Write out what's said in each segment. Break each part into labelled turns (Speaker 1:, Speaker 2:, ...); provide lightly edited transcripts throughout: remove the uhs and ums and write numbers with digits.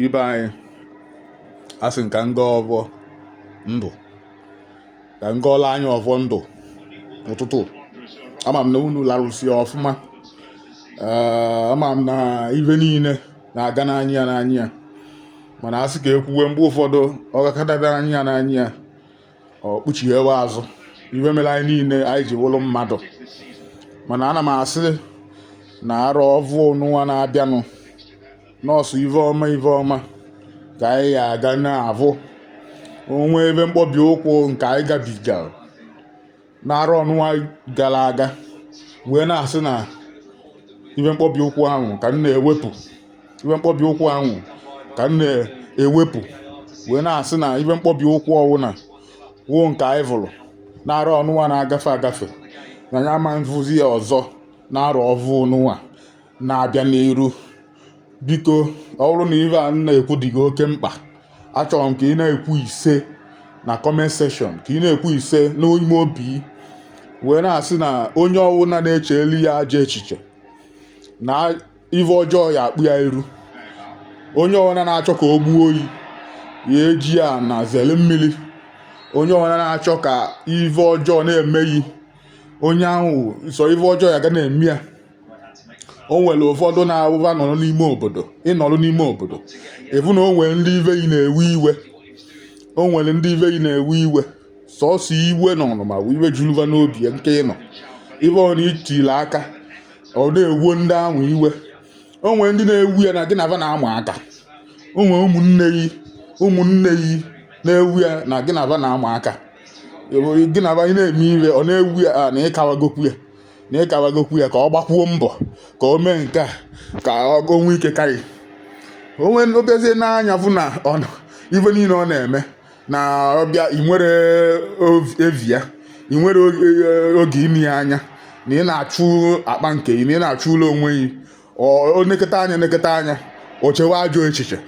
Speaker 1: ibe anyị asị ka nga ọvọ ndụ ka nga ọla anya ọvọ ndụ ụtụtụ ama m na unu larụsi ọfụma ama m na ibe niile na-aga n'anya ya mana asị ka ekwuwe mgbe ụfọdụ ọ gakọtara anya ya ọ kpuchighewe azụ ibe mere anyị niile anyị ji wụrụ mmadụ mana ana m asị na arọ ọvụ n'ụwa na-abịanụ nọọsụ ive ọma ka anyị ga-aga na-avụ onwe ebe mkpọbi ụkwụ nke anyị gabigara na-arọ ọnụnwa gara aga wee na-asị na ive mkpọbi ụkwụ ahụ ka m na-ewepụ ive mkpọbi ụkwụ ahụ ka m na-ewepụ wee na-asị na ive mkpọbi ụkwụ ọwụna wuo nke anyị vụrụ na-arọ ọnụnwa na-agafe na ya ama mvụzi ya ọzọ na-arọ ọvụ n'ụwa na-abịa n'iru. Biko ọ bụrụ na ive a na-ekwu dị gị oke mkpa, achọrọ m ka ị na-ekwu ise na comment section, ka ị na-ekwu ise n'ime obi wee na-asị na onye ọwụna na-eche elu ya ajọ echiche na ive ọjọọ ya akpụ ya iru. Onye ọwụna na-achọ ka o gbuo oyi ya eji ya na zele mmiri. Onye ọwụna na-achọ ka ive ọjọọ na-emeghị onye ahụ so ive ọjọọ ya ga na-eme ya. O nwere ụfọdụ na-awụva nọrọ n'ime obodo, ịnọrọ n'ime obodo efu na o nwere ndị ive yi na-ewe iwe, o nwere ndị ive yi na-ewe iwe sọsọ iwe nọrọ ma iwe juruva n'obi nke ịnọ ive ọ na itile aka ọ na-ewo ndị ahụ iwe. O nwere ndị na-ewu ya na gị na va na-ama aka, o nwere ụmụnne yi na-ewu ya na gị na va na-ama aka, gị na va ị na-eme iwe ọ na-ewu ya na ịkawagokwu ya ka ọ gbakwuo mbọ ka o mee nke a ka o nwee ike karị. Onwe obezie n'anya fụ na ife niile ọ na-eme na ọbịa ị nwere evi ya, ị nwere oge imi ya anya na ị na-achụ akpa nke ị na ị na-achụ ụlọ onwe gị o nekọta anya o chewe ajọ echiche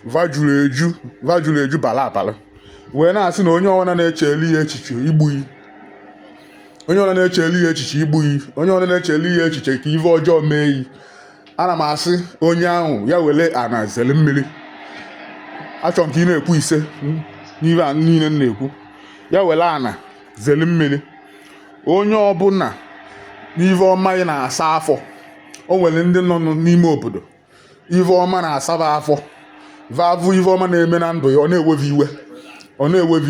Speaker 1: va juru eju bala wee na-asị na onye ọbụla na-echeli ya echiche igbuyi, onye ọbụla na-echeli ya echiche igbuyi, onye ọbụla na-echeli ya echiche ka ive ọjọọ mee yi. Ana m asị onye ahụ ya were ana zele mmiri. Achọrọ m ka ị na-ekwu ise n'ive a niile m na-ekwu. Ya were ana zele mmiri. Onye ọbụla n'ive ọma ị na-asa afọ, o nwere ndị nọ n'ime obodo ive ọma na-asaba afọ vavụ ive ọma na-eme na ndụ ya ọ na-ewevi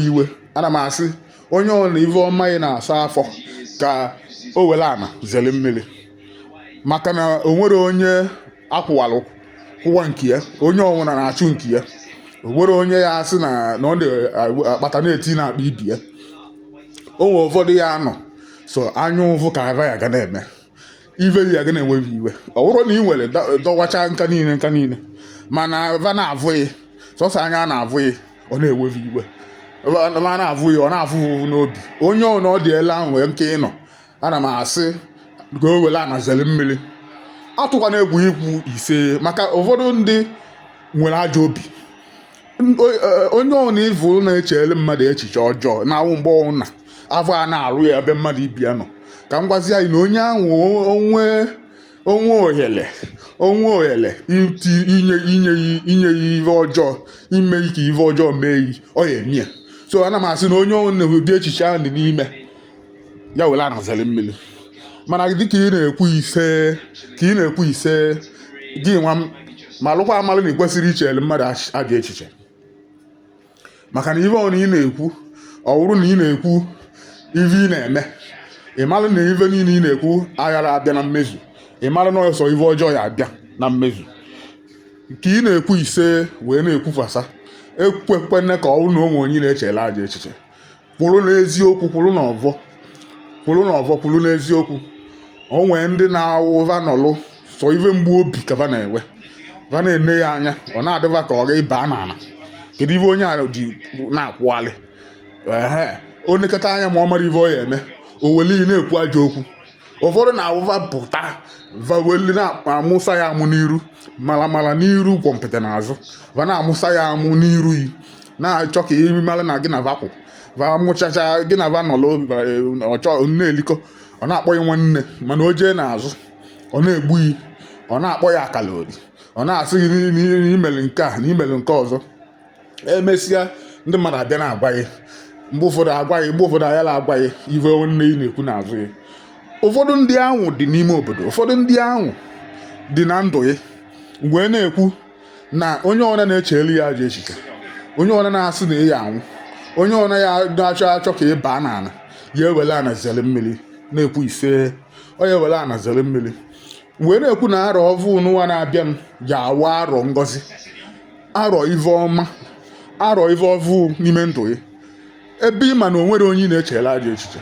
Speaker 1: iwe. Ana m asị onye ọbụla ive ọma ị na-asa afọ ka o were ana zele mmiri, maka na o nwere onye akwụwalụ kwụwa nke ya, onye ọbụla na-achụ nke ya. O nwere onye ya asị na ọ na-akpata na-eti na-akpa ibi ya. O nwere ụfọdụ ya anọ so anya ụvụ ka ava ya ga na-eme ive ya ga na-enweghị iwe. Ọ bụrụ na ị nwere dọwacha nka niile mana va na-avụghị sọsọ anya a na-avụghị ọ na-enweghị iwe, ma na-avụghị ọ na-avụ n'obi. Onye ọ na ọ dị ele ahụ wee nke ịnọ, ana m asị ka o were ana zele mmiri. Atụkwana egwu ikwu ise maka ụfọdụ ndị nwere ajọ obi. Onye ọ na ịvụ na-echele mmadụ echiche ọjọọ na-awụ mgbe ọnwụ na afọ a na-arụ ya ebe mmadụ ibi ya nọ. Ka m gwazi anyị na onye ahụ onwe ohere inye ya ive ọjọọ, ime ka ive ọjọọ mee yi ọ ya eme ya. So ana m asị na onye ọnwụ na-ụdị echiche ahụ dị n'ime ya were ana zele mmiri. Mana dịka ị na-ekwu ise gị nwa m ma lụkwa amalụ na ị kwesịrị ichele mmadụ ajọ echiche, maka na ive ọ na ị na-ekwu ọ bụrụ na ị na-ekwu ive ị na-eme ị malụ na ive niile ị na-ekwu aghara abịa na mmezu, ị malụ na ọsọ ive ọjọọ ya abịa na mmezu. Nke ị na-ekwu ise wee na-ekwufasa ekwekwene ka ọ bụrụ na onwe onye na-echele ajọ echiche. Kwụrụ n'eziokwu, kwụrụ n'eziokwu. O nwere ndị na-awụva nọlụ sọ ive mgbu obi ka va na-enwe, va na-ene ya anya ọ na-adịva ka ọ ga-ịba n'ala. Kedu ive onye a ji na-akwụghalị o nekọta anya ma ọ mara ive ọ ya eme o weli na-ekwu ajọ okwu. Ụfọdụ na-awụva pụta va weli na-amụsa ya amụ n'iru mara n'iru kwọmpụta n'azụ, va na-amụsa ya amụ n'iru yi na-achọ ka iri mara na gị na va kwụ va mụchacha gị na va nọlụ ọchọ na-elikọ ọ na-akpọ ya nwanne mana o jee n'azụ ọ na-egbu yi ọ na-akpọ ya akala ori ọ na-asị gị n'imeli nke a na imeli nke ọzọ. Emesịa ndị mmadụ abịa na-agwa ya mgbe ụfọdụ agwa ya, mgbe ụfọdụ ayala agwa ya ive nne ị na-ekwu n'azụ ya. Ụfọdụ ndị ahụ dị n'ime obodo, ụfọdụ ndị ahụ dị na ndụ ya wee na-ekwu na onye ọbụla na-echeli ya ajọ echiche, onye ọbụla na-asị na ya anwụ, onye ọbụla ya achọ ka ị baa n'ala ya ewele ana zere mmiri na-ekwu ise ọ ya ewele ana zere mmiri wee na-ekwu na arọ ọvụ n'ụwa na-abịa m ya awa arọ ngọzi, arọ ive ọma, arọ ive ọvụ n'ime ndụ ya. Ebe ị ma na onwere onye ị na-echela ajọ echiche,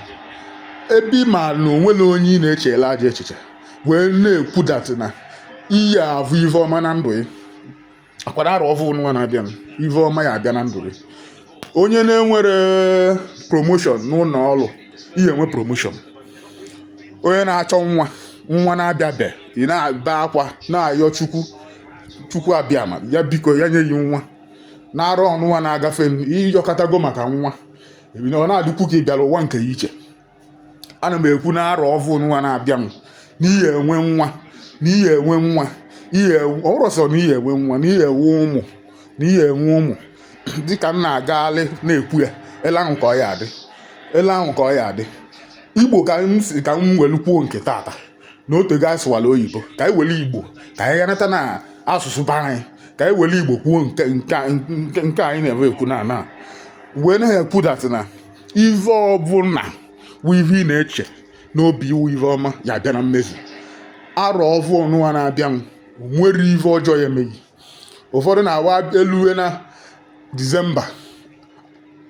Speaker 1: ebe ị ma na onwere onye ị na-echela ajọ echiche wee na-ekwudatị na iyi avụ ive ọma na ndụ ya. Akwara arọ ọvụ n'ụwa na-abịa m ive ọma ya abịa na ndụ ya. Onye na-enwere promoshọn n'ụlọ ọrụ ihe enwe promoshọn. Onye na-achọ nwa na-abịabe ị na-aba akwa na-ayọ chukwu abịa ma ya biko ya nye ya nwa na-arụ ọnụnwa na-agafe ịyọkọtago maka nwa ọ na-adịkwu ka ị bịara ụwa nke ya iche. Ana m ekwu na arọ ọvụ n'ụwa na-abịa m n'ihi enwe nwa, n'ihi enwe nwa, ọwụrọsọ n'ihi enwe nwa, n'ihi enwe ụmụ, n'ihi enwe ụmụ dịka m na-agagharị na-ekwu ya ele ahụ ka ọ ya adị, ele ahụ ka ọ ya adị. Igbo ka m si ka m welu kwuo nke tata na otego anyị sụwara oyibo ka anyị were Igbo ka anyị ghanata na asụsụ be anyị, ka anyị were Igbo kwuo nke anyị na-ebe ekwu na wee na-ekwu datị na ive ọbụla wụ ihe ị na-eche n'obi iwu ive ọma ya abịa na mmezu. Arọ ọvụ ọnụwa na-abịa m nwere ive ọjọọ ya emeghị. Ụfọdụ na-awa elue na Disemba,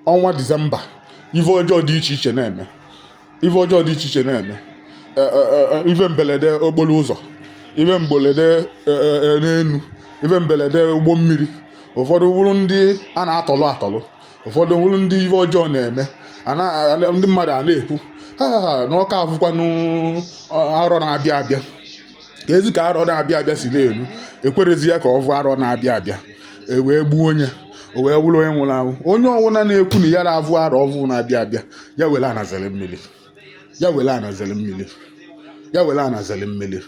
Speaker 1: ọnwa Disemba ive ọjọọ dị iche iche na-eme, ive ọjọọ dị iche iche na-eme, ive mberede okporo ụzọ, ive mberede n'elu, ive mberede ụgbọ mmiri. Ụfọdụ wụrụ ndị a na-atọlụ atọlụ, ụfọdụ wụrụ ndị ive ọjọọ na-eme. Ndị mmadụ a na-ekwu na ọka afụkwanụ arọ na-abịa abịa ka ezi ka arọ na-abịa abịa si na-elu ekwerezi ya ka ọ vụ arọ na-abịa abịa wee gbuo onye o wee wụrụ onye nwụrụ anwụ. Onye ọwụna na-ekwu na ya na-avụ arọ ọvụ na-abịa abịa ya were anazere mmiri, ya were anazere mmiri, ya were anazere mmiri.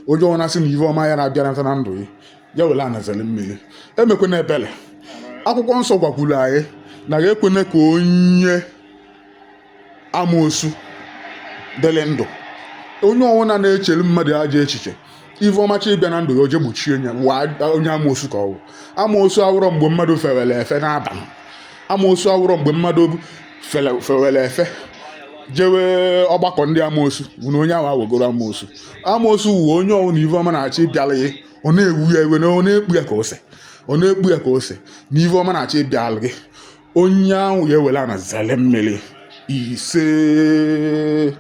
Speaker 1: Onye ọwụna sị na ive ọma ya na-abịa na ndụ ya were anazere mmiri. Emekwana ebele. Akwụkwọ nsọ gwakwuru anyị na ya ekwene ka onye amoosu dele ndụ. Onye ọwụna na-echere mmadụ ajọ echiche ive ọma chi ịbịa na ndụ ya o je gbochie onye amoosu ka ọ bụ. Amoosu awụrọ mgbe mmadụ fewere efe n'abalị, amoosu awụrọ mgbe mmadụ fewere efe jewe ọgbakọ ndị amoosu bụ na onye ahụ awegoro amoosu. Amoosu wụ onye ọwụna ive ọma na-achọ ịbịala ya ọ na-ewu ya ewe na ọ na-ekpu ya ka ose, ọ na-ekpu ya ka ose na ive ọma na-achọ ịbịala gị, onye ahụ ya ewere ana zele mmiri ise.